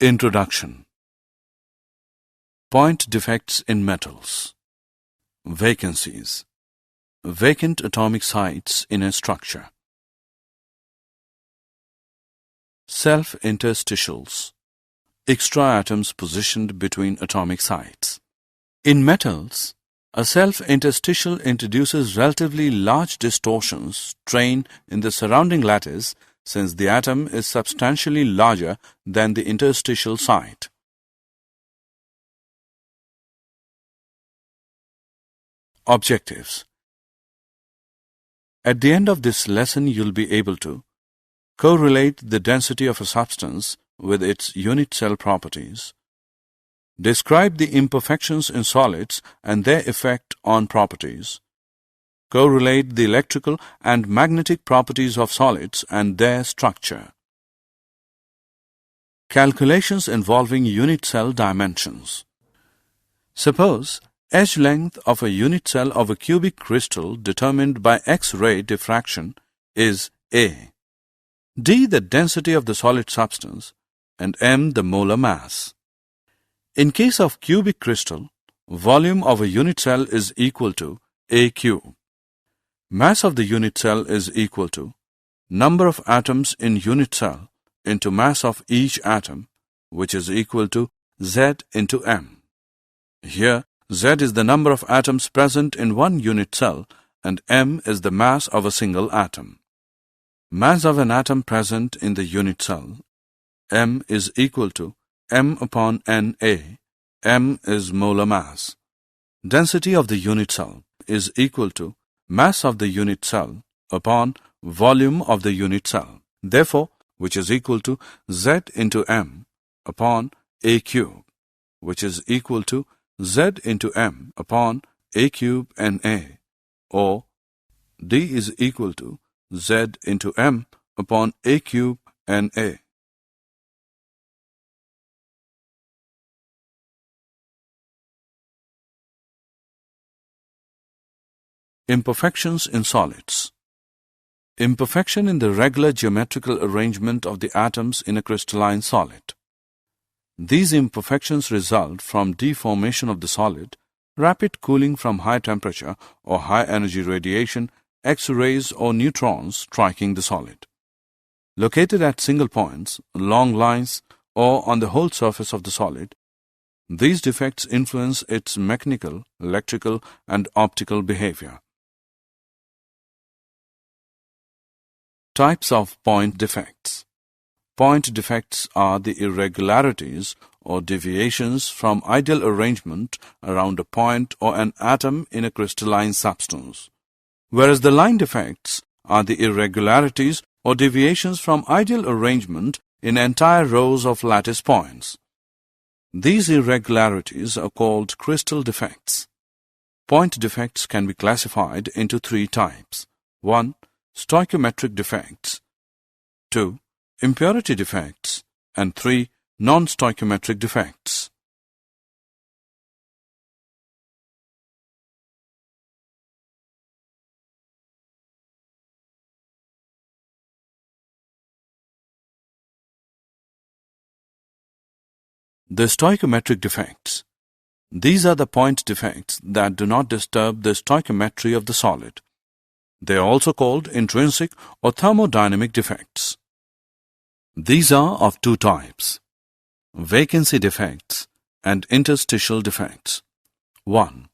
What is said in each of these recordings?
Introduction. Point defects in metals. Vacancies. Vacant atomic sites in a structure. Self-interstitials. Extra atoms positioned between atomic sites. In metals, a self-interstitial introduces relatively large distortions, strain in the surrounding lattice, since the atom is substantially larger than the interstitial site. Objectives. At the end of this lesson, you'll be able to correlate the density of a substance with its unit cell properties, describe the imperfections in solids and their effect on properties, correlate the electrical and magnetic properties of solids and their structure. Calculations involving unit cell dimensions. Suppose edge length of a unit cell of a cubic crystal determined by X-ray diffraction is A, D the density of the solid substance, and m the molar mass. In case of cubic crystal, volume of a unit cell is equal to A cube. Mass of the unit cell is equal to number of atoms in unit cell into mass of each atom, which is equal to Z into m. Here, Z is the number of atoms present in one unit cell and m is the mass of a single atom. Mass of an atom present in the unit cell, m is equal to m upon Na. M is molar mass. Density of the unit cell is equal to mass of the unit cell upon volume of the unit cell. Therefore, which is equal to Z into m upon A cube, which is equal to Z into m upon A cube Na, or D is equal to Z into m upon A cube Na. Imperfections in solids. Imperfection in the regular geometrical arrangement of the atoms in a crystalline solid. These imperfections result from deformation of the solid, rapid cooling from high temperature or high energy radiation, X-rays or neutrons striking the solid. Located at single points, long lines, or on the whole surface of the solid, these defects influence its mechanical, electrical, and optical behavior. Types of point defects. Point defects are the irregularities or deviations from ideal arrangement around a point or an atom in a crystalline substance, whereas the line defects are the irregularities or deviations from ideal arrangement in entire rows of lattice points. These irregularities are called crystal defects. Point defects can be classified into three types. 1. Stoichiometric defects. 2. Impurity defects. And 3. Non-stoichiometric defects. The stoichiometric defects. These are the point defects that do not disturb the stoichiometry of the solid. They are also called intrinsic or thermodynamic defects. These are of two types: vacancy defects and interstitial defects. 1.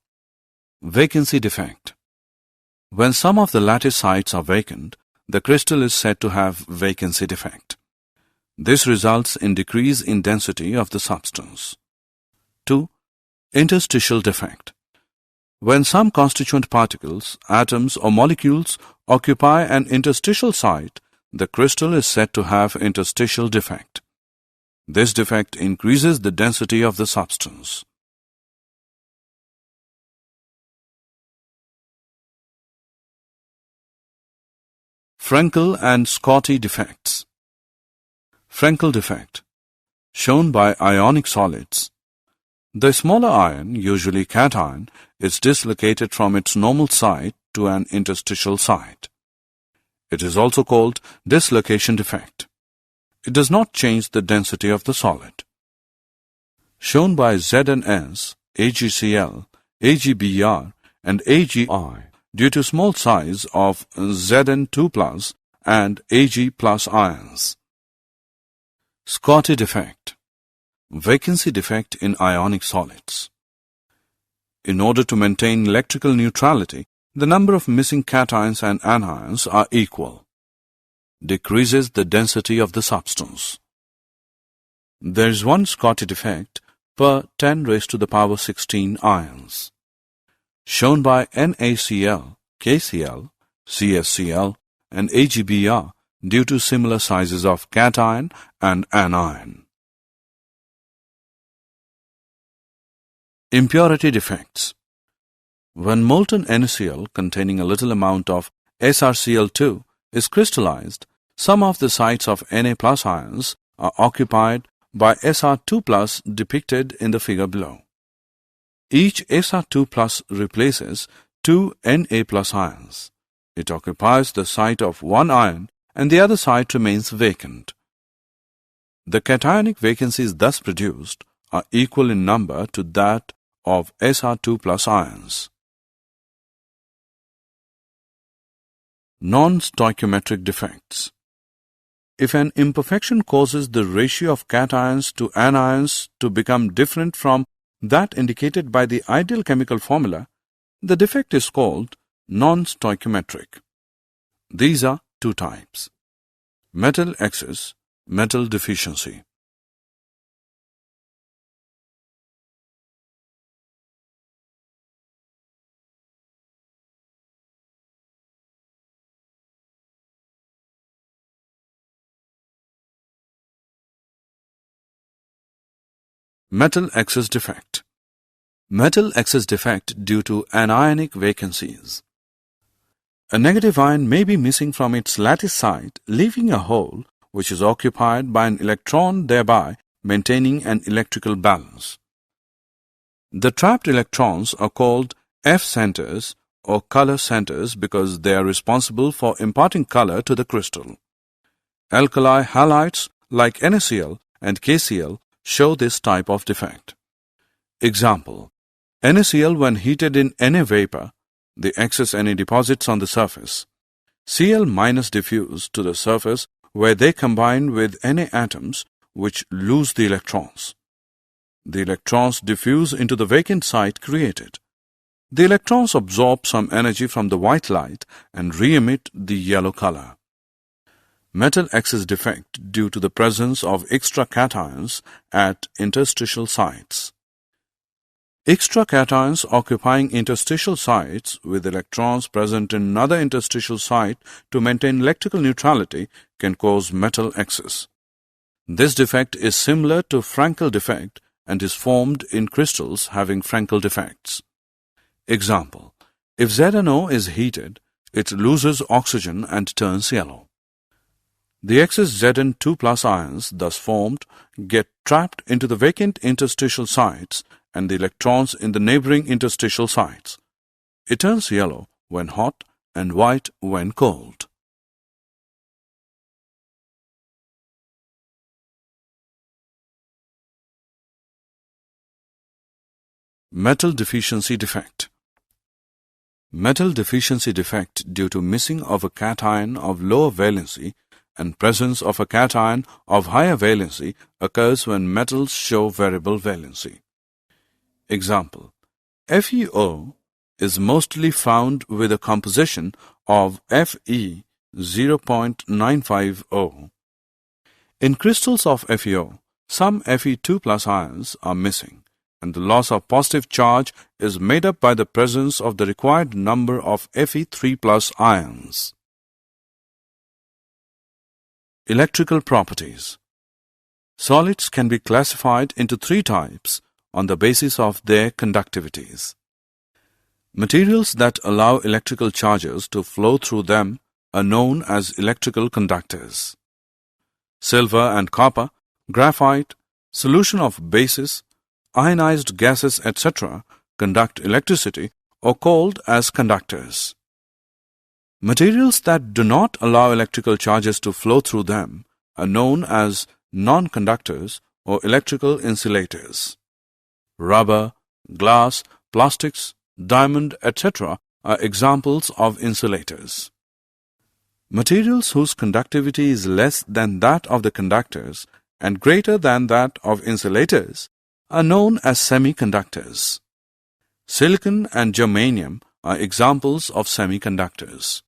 Vacancy defect. When some of the lattice sites are vacant, the crystal is said to have vacancy defect. This results in decrease in density of the substance. 2. Interstitial defect. When some constituent particles, atoms or molecules occupy an interstitial site, the crystal is said to have interstitial defect. This defect increases the density of the substance. Frenkel and Scotty defects. Frenkel defect, shown by ionic solids. The smaller ion, usually cation, is dislocated from its normal site to an interstitial site. It is also called dislocation defect. It does not change the density of the solid. shown by ZnS, AgCl, AgBr, and AgI due to small size of Zn2+ and Ag+ ions. Schottky defect, vacancy defect in ionic solids. In order to maintain electrical neutrality, the number of missing cations and anions are equal. Decreases the density of the substance. There is one Schottky defect per 10⁻16 ions, shown by NaCl, KCl, CsCl, and AgBr due to similar sizes of cation and anion. Impurity defects. When molten NaCl containing a little amount of SrCl2 is crystallized, some of the sites of Na+ ions are occupied by Sr2+ depicted in the figure below. Each Sr2+ replaces two Na+ ions. It occupies the site of one ion and the other site remains vacant. The cationic vacancies thus produced are equal in number to that of Sr2+ ions. Non-stoichiometric defects. If an imperfection causes the ratio of cations to anions to become different from that indicated by the ideal chemical formula, the defect is called non-stoichiometric. These are two types: metal excess, metal deficiency. Metal excess defect. Metal excess defect due to anionic vacancies. A negative ion may be missing from its lattice site, leaving a hole which is occupied by an electron, thereby maintaining an electrical balance. The trapped electrons are called F centers or color centers because they are responsible for imparting color to the crystal. Alkali halides like NaCl and KCl show this type of defect. Example: NaCl when heated in Na vapor, the excess Na deposits on the surface. Cl- diffuse to the surface where they combine with Na atoms which lose the electrons. The electrons diffuse into the vacant site created. The electrons absorb some energy from the white light and re-emit the yellow color. Metal excess defect due to the presence of extra cations at interstitial sites. Extra cations occupying interstitial sites with electrons present in another interstitial site to maintain electrical neutrality can cause metal excess. This defect is similar to Frankel defect and is formed in crystals having Frankel defects. Example: if ZnO is heated, it loses oxygen and turns yellow. The excess Zn2+ ions thus formed get trapped into the vacant interstitial sites and the electrons in the neighboring interstitial sites. It turns yellow when hot and white when cold. Metal deficiency defect. Metal deficiency defect due to missing of a cation of lower valency and presence of a cation of higher valency occurs when metals show variable valency. Example: FeO is mostly found with a composition of Fe 0.950. In crystals of FeO, some Fe2+ ions are missing, and the loss of positive charge is made up by the presence of the required number of Fe3+ ions. Electrical properties. Solids can be classified into three types on the basis of their conductivities. Materials that allow electrical charges to flow through them are known as electrical conductors. Silver and copper, graphite, solution of bases, ionized gases, etc. conduct electricity or called as conductors. Materials that do not allow electrical charges to flow through them are known as non-conductors or electrical insulators. Rubber, glass, plastics, diamond, etc. are examples of insulators. Materials whose conductivity is less than that of the conductors and greater than that of insulators are known as semiconductors. Silicon and germanium are examples of semiconductors.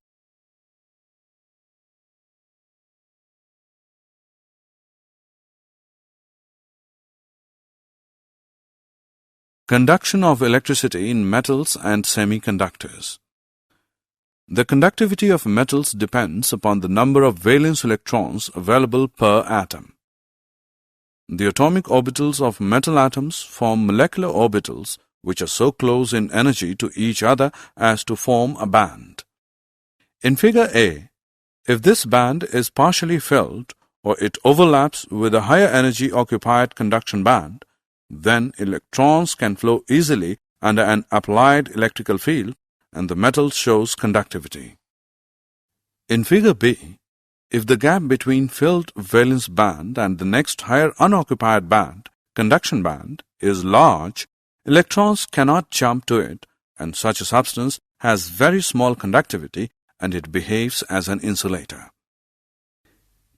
Conduction of electricity in metals and semiconductors. The conductivity of metals depends upon the number of valence electrons available per atom. The atomic orbitals of metal atoms form molecular orbitals which are so close in energy to each other as to form a band. In Figure A, if this band is partially filled or it overlaps with a higher energy occupied conduction band, then electrons can flow easily under an applied electrical field and the metal shows conductivity. In Figure B, if the gap between filled valence band and the next higher unoccupied band, conduction band, is large, electrons cannot jump to it and such a substance has very small conductivity and it behaves as an insulator.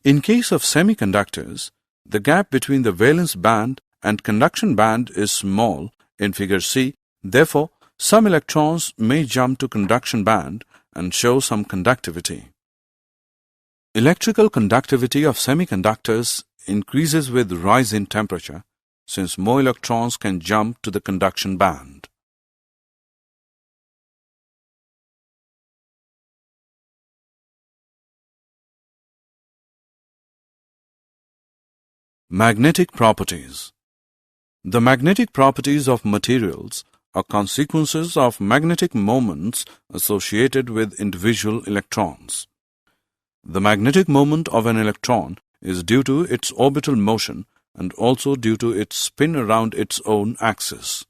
In case of semiconductors, the gap between the valence band and conduction band is small in Figure C. Therefore, some electrons may jump to conduction band and show some conductivity. Electrical conductivity of semiconductors increases with rise in temperature since more electrons can jump to the conduction band. Magnetic properties. The magnetic properties of materials are consequences of magnetic moments associated with individual electrons. The magnetic moment of an electron is due to its orbital motion and also due to its spin around its own axis.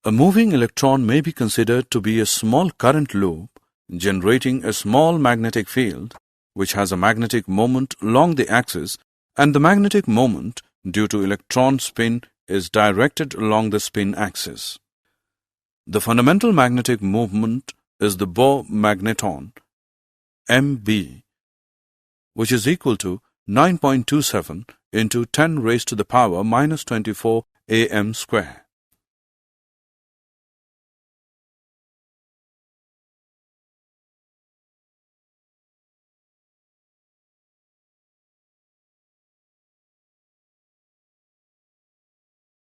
A moving electron may be considered to be a small current loop generating a small magnetic field which has a magnetic moment along the axis, and the magnetic moment due to electron spin is directed along the spin axis. The fundamental magnetic movement is the Bohr magneton, MB, which is equal to 9.27 into 10 raised to the power minus 24 am square.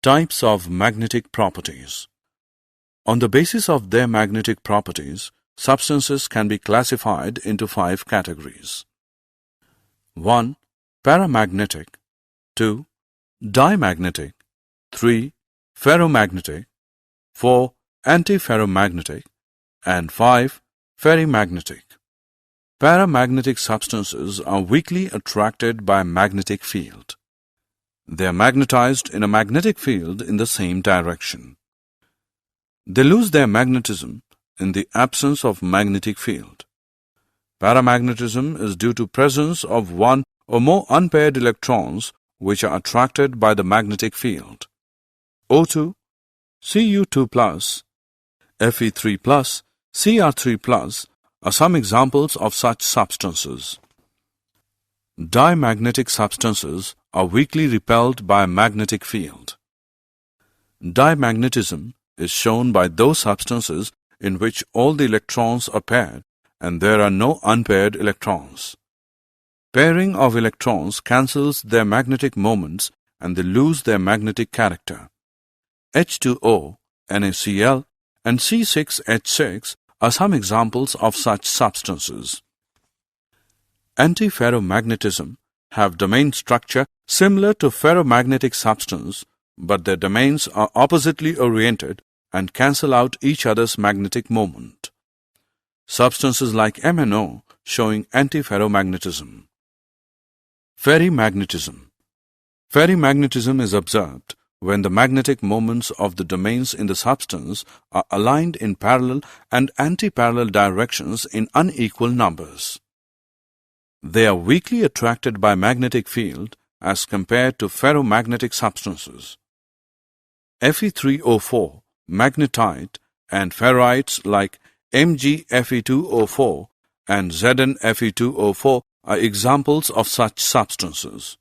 Types of magnetic properties. On the basis of their magnetic properties, substances can be classified into 5 categories. 1. Paramagnetic. 2. Diamagnetic. 3. Ferromagnetic. 4. Antiferromagnetic. And 5. Ferrimagnetic. Paramagnetic substances are weakly attracted by a magnetic field. They are magnetized in a magnetic field in the same direction. They lose their magnetism in the absence of magnetic field. Paramagnetism is due to presence of one or more unpaired electrons which are attracted by the magnetic field. O2, Cu2+, Fe3+, Cr3+ are some examples of such substances. Diamagnetic substances are weakly repelled by a magnetic field. Diamagnetism is shown by those substances in which all the electrons are paired and there are no unpaired electrons. Pairing of electrons cancels their magnetic moments and they lose their magnetic character. H2O, NaCl, and C6H6 are some examples of such substances. Antiferromagnetism have domain structure similar to ferromagnetic substance, but their domains are oppositely oriented and cancel out each other's magnetic moment. Substances like MnO showing antiferromagnetism. Ferrimagnetism. Ferrimagnetism is observed when the magnetic moments of the domains in the substance are aligned in parallel and antiparallel directions in unequal numbers. They are weakly attracted by magnetic field as compared to ferromagnetic substances. Fe3O4, magnetite, and ferrites like MgFe2O4 and ZnFe2O4 are examples of such substances.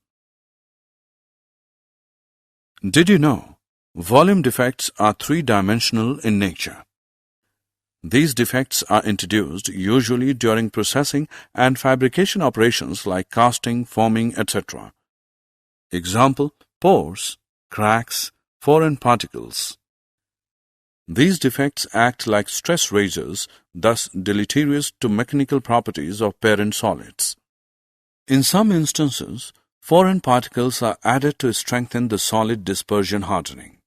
Did you know volume defects are three-dimensional in nature? These defects are introduced usually during processing and fabrication operations like casting, forming, etc. Example: pores, cracks, foreign particles. These defects act like stress raisers, thus deleterious to mechanical properties of parent solids. In some instances, foreign particles are added to strengthen the solid dispersion hardening.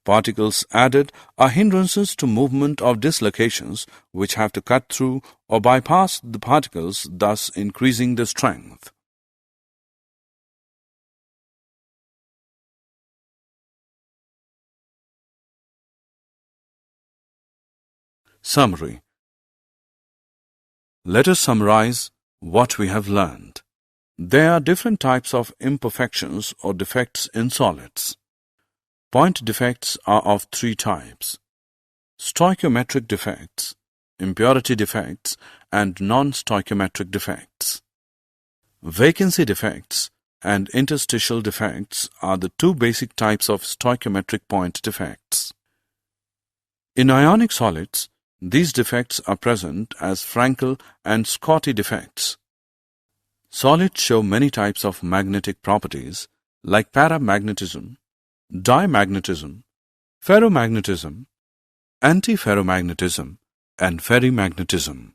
Particles added are hindrances to movement of dislocations which have to cut through or bypass the particles, thus increasing the strength. Summary. Let us summarize what we have learned. There are different types of imperfections or defects in solids. Point defects are of three types: stoichiometric defects, impurity defects, and non-stoichiometric defects. Vacancy defects and interstitial defects are the two basic types of stoichiometric point defects. In ionic solids, these defects are present as Frankel and Scotty defects. Solids show many types of magnetic properties like paramagnetism, dimagnetism, ferromagnetism, antiferromagnetism, and ferrimagnetism.